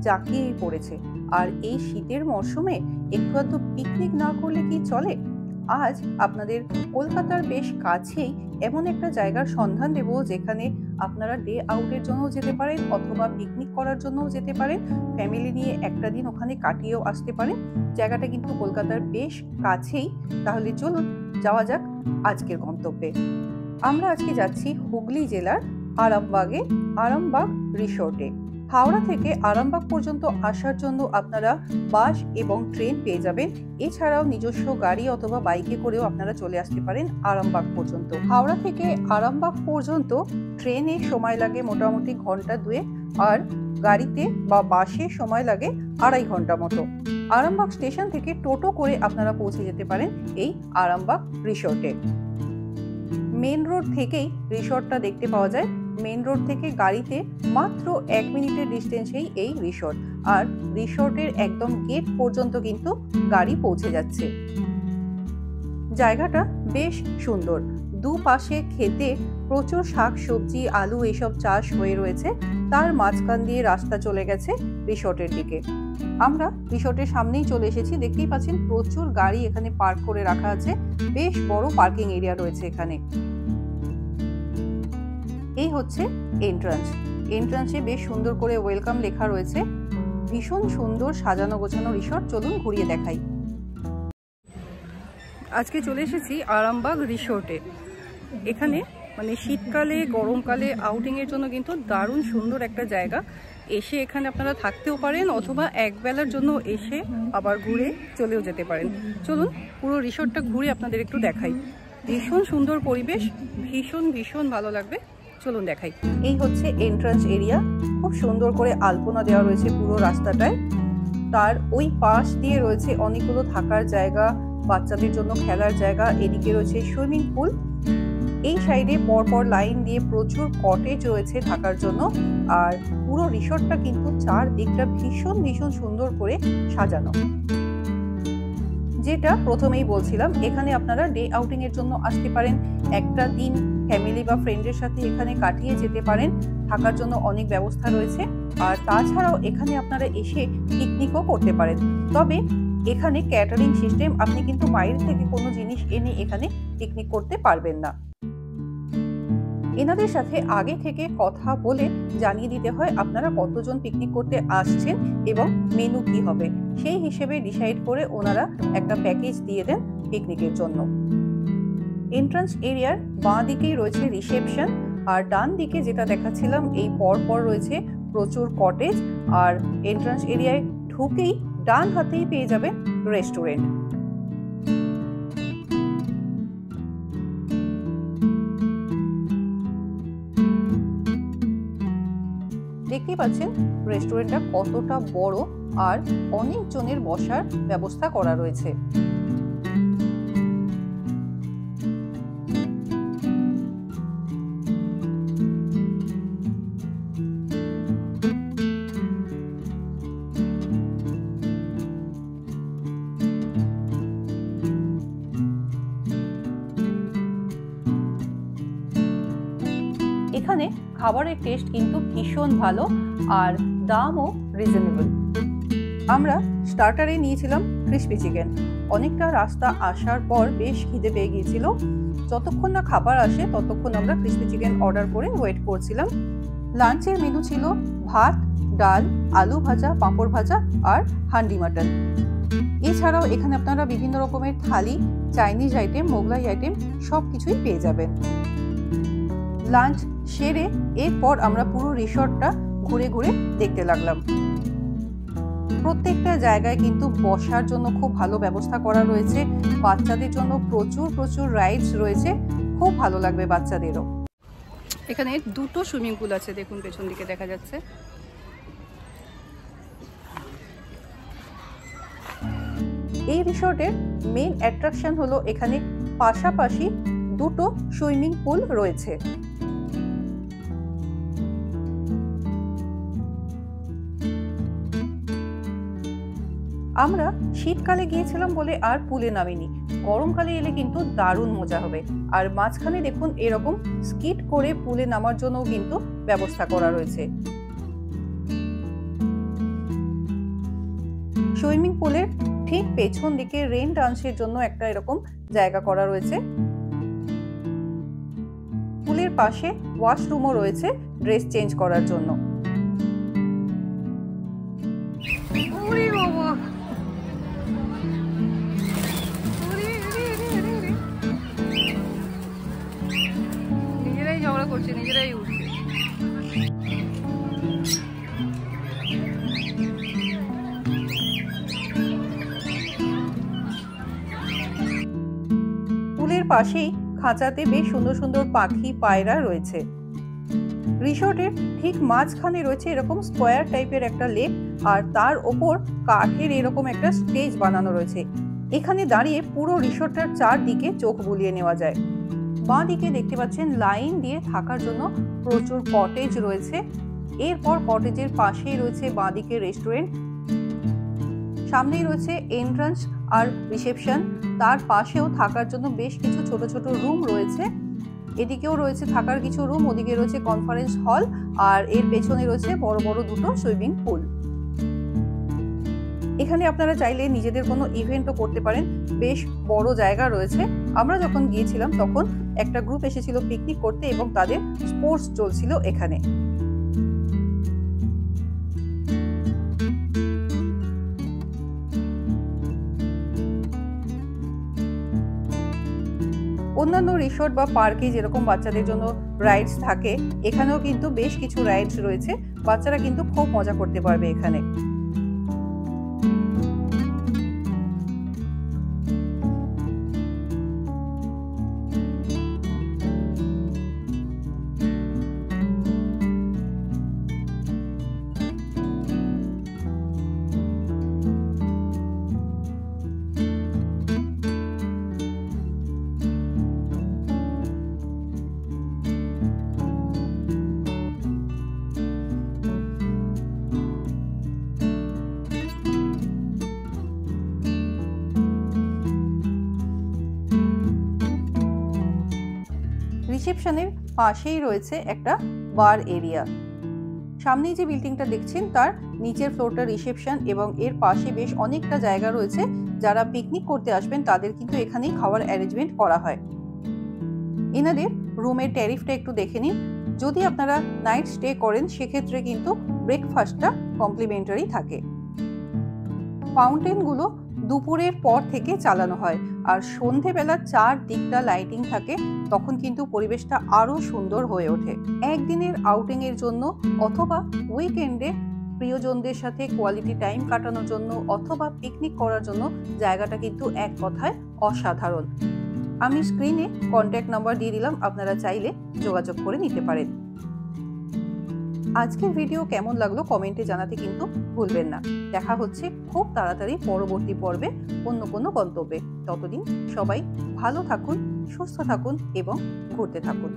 জাঁকিয়েই পড়েছে। আর এই শীতের মরশুমে একটু আধটু পিকনিক না করলে কি চলে? আজ আপনাদের কলকাতার বেশ কাছেই এমন একটা জায়গার সন্ধান দেব যেখানে আপনারা ডে আউটের জন্য যেতে পারেন অথবা পিকনিক করার জন্য যেতে পারেন, ফ্যামিলি নিয়ে একটা দিন ওখানে কাটিয়েও আসতে পারেন। জায়গাটা কিন্তু কলকাতার বেশ কাছেই। তাহলে চলুন যাওয়া যাক আজকের গন্তব্যে। আমরা আজকে যাচ্ছি হুগলি জেলার আরামবাগে, আরামবাগ রিসোর্টে। হাওড়া থেকে আরামবাগ পর্যন্ত আসার জন্য আপনারা বাস এবং ট্রেন পেয়ে যাবেন। এছাড়াও নিজস্ব গাড়ি অথবা বাইকে করেও আপনারা চলে আসতে পারেন আরামবাগ পর্যন্ত। হাওড়া থেকে আরামবাগ পর্যন্ত ট্রেনে সময় লাগে মোটামুটি ঘন্টা 2, আর গাড়িতে বা বাসে সময় লাগে 2.5 ঘন্টা মতো। আরামবাগ স্টেশন থেকে টোটো করে আপনারা পৌঁছে যেতে পারেন এই আরামবাগ রিসোর্টে। মেন রোড থেকেই রিসোর্টটা দেখতে পাওয়া যায়। মেন রোড থেকে গাড়িতে মাত্র 1 মিনিটের ডিস্টেন্সেই এই রিসোর্ট, আর রিসোর্টের একদম গেট পর্যন্ত কিন্তু গাড়ি পৌঁছে যাচ্ছে। জায়গাটা বেশ সুন্দর, দুপাশে খেতে প্রচুর শাক সবজি আলু এসব চাষ হয়ে রয়েছে। তার মাঝখান দিয়ে রাস্তা চলে গেছে রিসোর্টের দিকে। আমরা রিসোর্টের সামনেই চলে এসেছি। দেখতেই পাচ্ছেন প্রচুর গাড়ি এখানে পার্ক করে রাখা আছে। বেশ বড় পার্কিং এরিয়া রয়েছে এখানে। এই হচ্ছে এন্ট্রান্স। এন্ট্রান্সে বেশ সুন্দর করে ওয়েলকাম লেখা রয়েছে। ভীষণ সুন্দর সাজানো গোছানো রিসোর্ট। চলুন ঘুরিয়ে দেখাই। আজকে চলে এসেছি আরামবাগ রিসোর্টে। এখানে মানে শীতকালে গরমকালে আউটিংয়ের জন্য কিন্তু দারুণ সুন্দর একটা জায়গা। এসে এখানে আপনারা থাকতেও পারেন অথবা একবেলার জন্য এসে আবার ঘুরে চলেও যেতে পারেন। চলুন পুরো রিসোর্টটা ঘুরে আপনাদের একটু দেখাই। ভীষণ সুন্দর পরিবেশ, ভীষণ ভালো লাগবে। চলুন দেখাই। এই হচ্ছে এন্ট্রান্স এরিয়া। খুব সুন্দর করে আলপনা দেওয়া রয়েছে পুরো রাস্তাটায়। তার ওই পাশ দিয়ে রয়েছে অনেকগুলো থাকার জায়গা, বাচ্চাদের জন্য খেলার জায়গা। এদিকে রয়েছে সুইমিং পুল। এই সাইডে পরপর লাইন দিয়ে প্রচুর কটেজ রয়েছে থাকার জন্য। আর পুরো রিসোর্টটা কিন্তু চারদিকটা ভীষণ সুন্দর করে সাজানো। যেটা প্রথমেই বলছিলাম, এখানে আপনারা ডে আউটিং এর জন্য আসতে পারেন। একটা দিন ফ্যামিলি বা ফ্রেন্ডের সাথে এখানে কাটিয়ে যেতে পারেন। থাকার জন্য অনেক ব্যবস্থা রয়েছে। আর তাছাড়াও এখানে আপনারা এসে পিকনিকও করতে পারেন। তবে এখানে ক্যাটারিং সিস্টেম, আপনি কিন্তু বাইরে থেকে কোনো জিনিস এনে এখানে পিকনিক করতে পারবেন না। এনাদের সাথে আগে থেকে কথা বলে জানিয়ে দিতে হয় আপনারা কতজন পিকনিক করতে আসছেন এবং মেনু কি হবে। সেই হিসেবে ডিসাইড করে ওনারা একটা প্যাকেজ দিয়ে দেন পিকনিকের জন্য। এন্ট্রান্স এরিয়ার বাঁ দিকেই রয়েছে রিসেপশন, আর ডান দিকে যেটা দেখাচ্ছিলাম এই পরপর রয়েছে প্রচুর কটেজ। আর এন্ট্রান্স এরিয়ায় ঢুকেই ডান হাতেই পেয়ে যাবেন রেস্টুরেন্ট। দেখতেই পাচ্ছেন রেস্টুরেন্টটা কতটা বড়, আর অনেক জনের বসার ব্যবস্থা করা রয়েছে। এখানে খাবারের টেস্ট কিন্তু ভীষণ ভালো, আর দামও রিজনেবল। আমরা স্টার্টারে নিয়েছিলাম ক্রিসপি চিকেন। অনেকটা রাস্তা আসার পর বেশ খিদে পেয়ে গিয়েছিল। যতক্ষণ না খাবার আসে ততক্ষণ আমরা ক্রিসপি চিকেন অর্ডার করে ওয়েট করছিলাম। লাঞ্চের মেনু ছিল ভাত, ডাল, আলু ভাজা, পাঁপড় ভাজা আর হান্ডি মাটন। এছাড়াও এখানে আপনারা বিভিন্ন রকমের থালি, চাইনিজ আইটেম, মোগলাই আইটেম সব কিছুই পেয়ে যাবেন। লাঞ্চ সেরে এরপর আমরা পুরো রিসোর্টটা ঘুরে দেখতে লাগলাম। প্রত্যেকটা জায়গায় কিন্তু বসার জন্য খুব ভালো ব্যবস্থা করা রয়েছে। বাচ্চাদের জন্য প্রচুর রাইডস রয়েছে, খুব ভালো লাগবে বাচ্চাদেরও। এখানে দুটো সুইমিং পুল আছে, দেখুন পেছন দিকে দেখা যাচ্ছে। এই রিসোর্টের মেইন অ্যাট্রাকশন হলো এখানে পাশাপাশি দুটো সুইমিং পুল রয়েছে। আমরা শীতকালে গিয়েছিলাম বলে আর পুলে নামিনি। গরমকালে এলে কিন্তু দারুণ মজা হবে। আর মাঝখানে দেখুন এরকম স্কিট করে পুলে নামার জন্য কিন্তু ব্যবস্থা করা রয়েছে। সুইমিং পুলের ঠিক পেছন দিকে রেন ডান্সের জন্য একটা এরকম জায়গা করা রয়েছে। পুলের পাশে ওয়াশরুমও রয়েছে ড্রেস চেঞ্জ করার জন্য। নিজেরাই ঝগড়া করছে, নিজেরাই উঠছে। পুলের পাশেই খাঁচাতে বেশ সুন্দর সুন্দর পাখি পায়রা রয়েছে। রিসোর্টের ঠিক মাঝখানে রয়েছে এরকম স্কোয়ার টাইপের একটা লেক, আর তার ওপর কাঠের এরকম একটা স্টেজ বানানো রয়েছে। এখানে দাঁড়িয়ে পুরো রিসোর্টটার চারদিকে চোখ বুলিয়ে নেওয়া যায়। বাঁ দিকে দেখতে পাচ্ছেন লাইন দিয়ে থাকার জন্য প্রচুর কটেজ রয়েছে। এরপর কটেজের পাশেই রয়েছে বাঁ দিকে রেস্টুরেন্ট, সামনেই রয়েছে এন্ট্রান্স আর রিসেপশন, তার পাশেও থাকার জন্য বেশ কিছু ছোট ছোট রুম রয়েছে। এদিকেও রয়েছে থাকার কিছু রুম, ওদিকে রয়েছে কনফারেন্স হল, আর এর পেছনে রয়েছে বড় বড় দুটো সুইমিং পুল। এখানে আপনারা চাইলে নিজেদের কোনো ইভেন্টও করতে পারেন, বেশ বড় জায়গা রয়েছে। আমরা যখন গিয়েছিলাম তখন একটা গ্রুপ এসেছিল পিকনিক করতে এবং তাদের স্পোর্টস চলছিল এখানে। অন্যান্য রিসোর্ট বা পার্কে যেরকম বাচ্চাদের জন্য রাইডস থাকে, এখানেও কিন্তু বেশ কিছু রাইডস রয়েছে। বাচ্চারা কিন্তু খুব মজা করতে পারবে এখানে। রিসেপশনের পাশেই রয়েছে একটা বার এরিয়া। সামনে যে বিল্ডিংটা দেখছেন তার নিচের ফ্লোরটা রিসেপশন, এবং এর পাশে বেশ অনেকটা জায়গা রয়েছে। যারা পিকনিক করতে আসবেন তাদের কিন্তু এখানেই খাওয়ার অ্যারেঞ্জমেন্ট করা হয়। এনাদের রুমের ট্যারিফটা একটু দেখে নিন। যদি আপনারা নাইট স্টে করেন সেক্ষেত্রে কিন্তু ব্রেকফাস্টটা কমপ্লিমেন্টারি থাকে। ফাউন্টেনগুলো দুপুরের পর থেকে চালানো হয়, আর সন্ধেবেলা চারদিকটা লাইটিং থাকে, তখন কিন্তু পরিবেশটা আরো সুন্দর হয়ে ওঠে। একদিনের আউটিং এর জন্য অথবা উইকেন্ডে প্রিয়জনদের সাথে কোয়ালিটি টাইম কাটানোর জন্য অথবা পিকনিক করার জন্য জায়গাটা কিন্তু এক কথায় অসাধারণ। আমি স্ক্রিনে কন্ট্যাক্ট নাম্বার দিয়ে দিলাম, আপনারা চাইলে যোগাযোগ করে নিতে পারেন। আজকের ভিডিও কেমন লাগলো কমেন্টে জানাতে কিন্তু ভুলবেন না। দেখা হচ্ছে খুব তাড়াতাড়ি পরবর্তী পর্বে অন্য কোনো গন্তব্যে। ততদিন সবাই ভালো থাকুন, সুস্থ থাকুন এবং ঘুরতে থাকুন।